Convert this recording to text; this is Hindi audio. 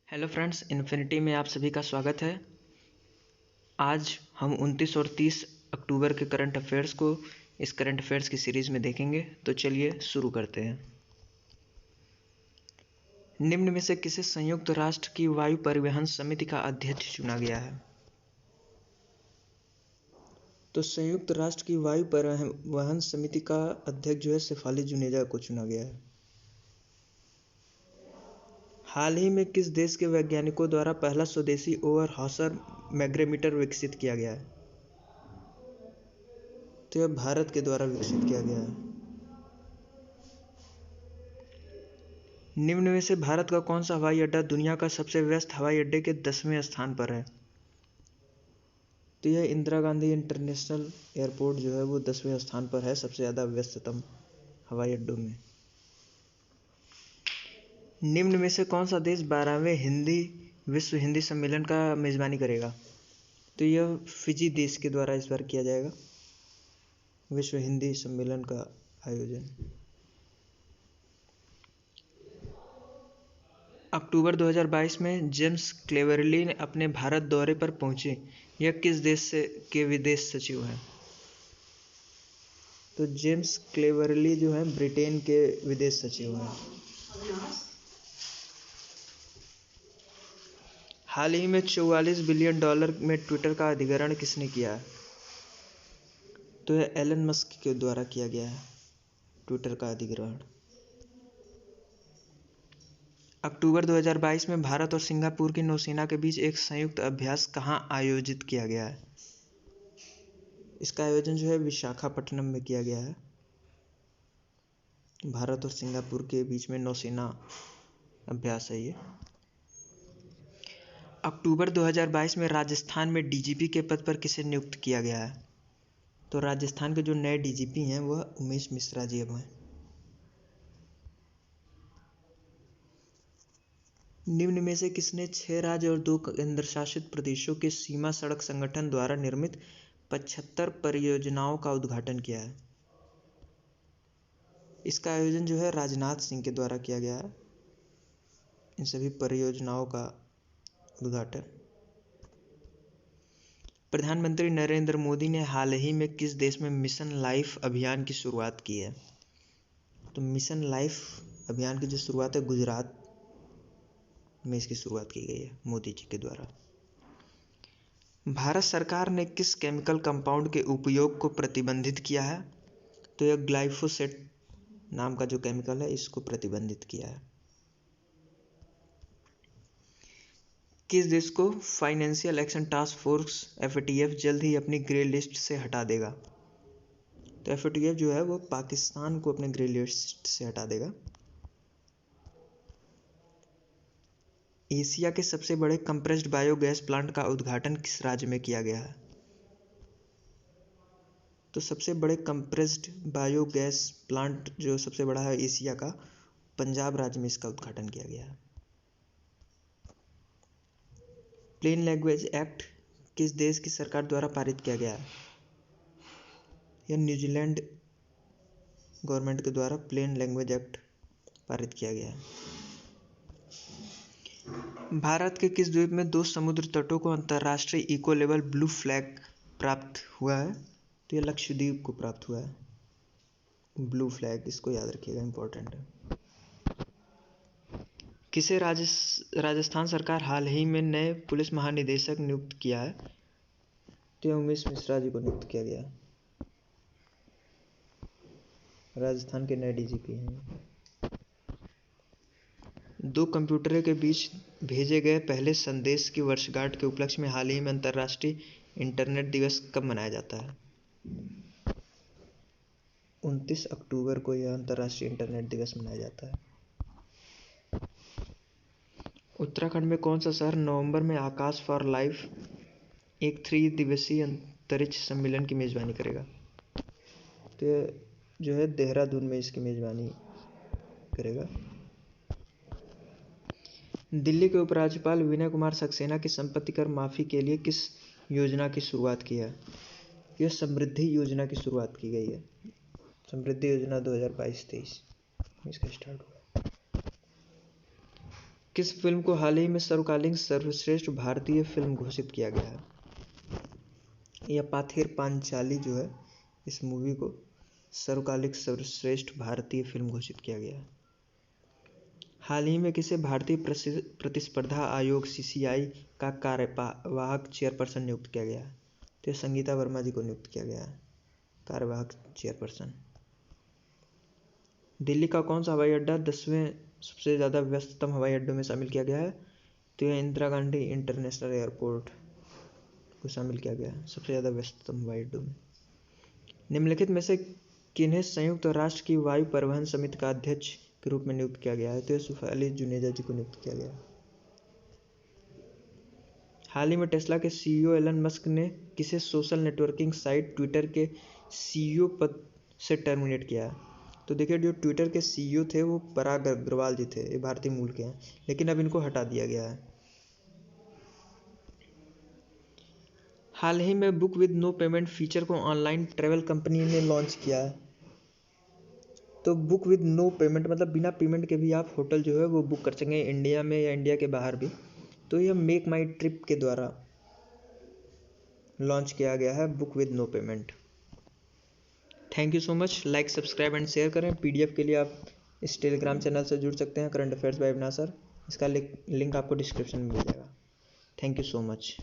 हेलो फ्रेंड्स, इन्फिनिटी में आप सभी का स्वागत है। आज हम 29 और 30 अक्टूबर के करंट अफेयर्स को इस करंट अफेयर्स की सीरीज़ में देखेंगे। तो चलिए शुरू करते हैं। निम्न में से किसे संयुक्त राष्ट्र की वायु परिवहन समिति का अध्यक्ष चुना गया है? तो संयुक्त राष्ट्र की वायु परिवहन समिति का अध्यक्ष जो है शेफाली जुनेजा को चुना गया है। हाल ही में किस देश के वैज्ञानिकों द्वारा पहला स्वदेशी ओवर हॉसर मैग्नेमीटर विकसित किया गया है? तो यह भारत के द्वारा विकसित किया गया है। निम्न में से भारत का कौन सा हवाई अड्डा दुनिया का सबसे व्यस्त हवाई अड्डे के 10वें स्थान पर है? तो यह इंदिरा गांधी इंटरनेशनल एयरपोर्ट जो है वो 10वें स्थान पर है सबसे ज़्यादा व्यस्ततम हवाई अड्डों में। निम्न में से कौन सा देश 12वें हिंदी विश्व हिंदी सम्मेलन का मेज़बानी करेगा? तो यह फिजी देश के द्वारा इस बार किया जाएगा विश्व हिंदी सम्मेलन का आयोजन। अक्टूबर 2022 में जेम्स क्लेवेरली ने अपने भारत दौरे पर पहुंचे। यह किस देश के विदेश सचिव हैं? तो जेम्स क्लेवेरली जो हैं ब्रिटेन के विदेश सचिव हैं। हाल ही में $44 बिलियन में ट्विटर का अधिग्रहण किसने किया है? तो यह एलन मस्क के द्वारा किया गया है ट्विटर का अधिग्रहण। अक्टूबर 2022 में भारत और सिंगापुर की नौसेना के बीच एक संयुक्त अभ्यास कहाँ आयोजित किया गया है? इसका आयोजन जो है विशाखापट्टनम में किया गया है। भारत और सिंगापुर के बीच में नौसेना अभ्यास है ये। अक्टूबर 2022 में राजस्थान में डीजीपी के पद पर किसे नियुक्त किया गया है? तो राजस्थान के जो नए डीजीपी हैं वह उमेश मिश्रा जी अब हैं। निम्न में से किसने 6 राज्य और 2 केंद्र शासित प्रदेशों के सीमा सड़क संगठन द्वारा निर्मित 75 परियोजनाओं का उद्घाटन किया है? इसका आयोजन जो है राजनाथ सिंह के द्वारा किया गया है इन सभी परियोजनाओं का उद्घाटन। प्रधानमंत्री नरेंद्र मोदी ने हाल ही में किस देश में मिशन लाइफ अभियान की शुरुआत की है? तो मिशन लाइफ अभियान की जो शुरुआत है गुजरात में इसकी शुरुआत की गई है मोदी जी के द्वारा। भारत सरकार ने किस केमिकल कंपाउंड के उपयोग को प्रतिबंधित किया है? तो यह ग्लाइफोसेट नाम का जो केमिकल है इसको प्रतिबंधित किया है। किस देश को financial action task force FATF जल्द ही अपनी ग्रे लिस्ट से हटा देगा? तो FATF जो है वो पाकिस्तान को अपने ग्रे लिस्ट से हटा देगा। एशिया के सबसे बड़े कंप्रेस्ड बायोगैस प्लांट का उद्घाटन किस राज्य में किया गया है? तो सबसे बड़े कंप्रेस्ड बायोगैस प्लांट जो सबसे बड़ा है एशिया का, पंजाब राज्य में इसका उद्घाटन किया गया है। प्लेन लैंग्वेज एक्ट किस देश की सरकार द्वारा पारित किया गया है? यह न्यूजीलैंड गवर्नमेंट के द्वारा प्लेन लैंग्वेज एक्ट पारित किया गया है। भारत के किस द्वीप में 2 समुद्र तटों को अंतर्राष्ट्रीय इको लेवल ब्लू फ्लैग प्राप्त हुआ है? तो यह लक्षद्वीप को प्राप्त हुआ है ब्लू फ्लैग, इसको याद रखिएगा, इंपॉर्टेंट है। किसे राजस्थान सरकार हाल ही में नए पुलिस महानिदेशक नियुक्त किया है? तो उमेश मिश्रा जी को नियुक्त किया गया। राजस्थान के नए डीजीपी हैं। 2 कंप्यूटरों के बीच भेजे गए पहले संदेश की वर्षगांठ के उपलक्ष्य में हाल ही में अंतर्राष्ट्रीय इंटरनेट दिवस कब मनाया जाता है? 29 अक्टूबर को यह अंतर्राष्ट्रीय इंटरनेट दिवस मनाया जाता है। उत्तराखंड में कौन सा शहर नवंबर में आकाश फॉर लाइफ एक 3 दिवसीय अंतरिक्ष सम्मेलन की मेजबानी करेगा? तो जो है देहरादून में इसकी मेजबानी करेगा। दिल्ली के उपराज्यपाल विनय कुमार सक्सेना की संपत्ति कर माफी के लिए किस योजना की शुरुआत की है? यह समृद्धि योजना की शुरुआत की गई है। समृद्धि योजना 2022-23 इसका स्टार्ट हुआ। किस फिल्म को हाल ही में सर्वकालीन सर्वश्रेष्ठ भारतीय फिल्म घोषित किया गया है? यह पाथेर पांचाली जो है, इस मूवी को सर्वकालिक सर्वश्रेष्ठ भारतीय फिल्म घोषित किया गया है। हाल ही में किसे भारतीय प्रतिस्पर्धा आयोग CCI का कार्यवाहक चेयरपर्सन नियुक्त किया गया है? तो संगीता वर्मा जी को नियुक्त किया गया है कार्यवाहक चेयरपर्सन। दिल्ली का कौन सा हवाई अड्डा 10वें सबसे ज़्यादा व्यस्ततम हवाई अड्डों में शामिल किया गया है? तो यह इंदिरा गांधी इंटरनेशनल एयरपोर्ट को शामिल किया गया है सबसे ज़्यादा व्यस्ततम हवाई अड्डों में। निम्नलिखित में से किन्हें संयुक्त राष्ट्र की वायु परिवहन समिति का अध्यक्ष के रूप में नियुक्त किया गया है? तो यूसुफ अली जुनेजा जी को नियुक्त किया गया। हाल ही में टेस्ला के CEO एलन मस्क ने किसे सोशल नेटवर्किंग साइट ट्विटर के CEO पद से टर्मिनेट किया है? तो देखिए, जो ट्विटर के CEO थे वो पराग अग्रवाल जी थे, ये भारतीय मूल के हैं, लेकिन अब इनको हटा दिया गया है। हाल ही में book with no payment feature को ऑनलाइन ट्रैवल कंपनी ने लॉन्च किया है। तो बुक विद नो पेमेंट मतलब बिना पेमेंट के भी आप होटल जो है वो बुक कर सकेंगे, इंडिया में या इंडिया के बाहर भी। तो यह मेक माई ट्रिप के द्वारा लॉन्च किया गया है, book with no payment. Thank you so much. Like, subscribe and share करें। PDF के लिए आप इस टेलीग्राम चैनल से जुड़ सकते हैं, current affairs by Avinash sir. इसका लिंक आपको डिस्क्रिप्शन में मिल जाएगा। Thank you so much.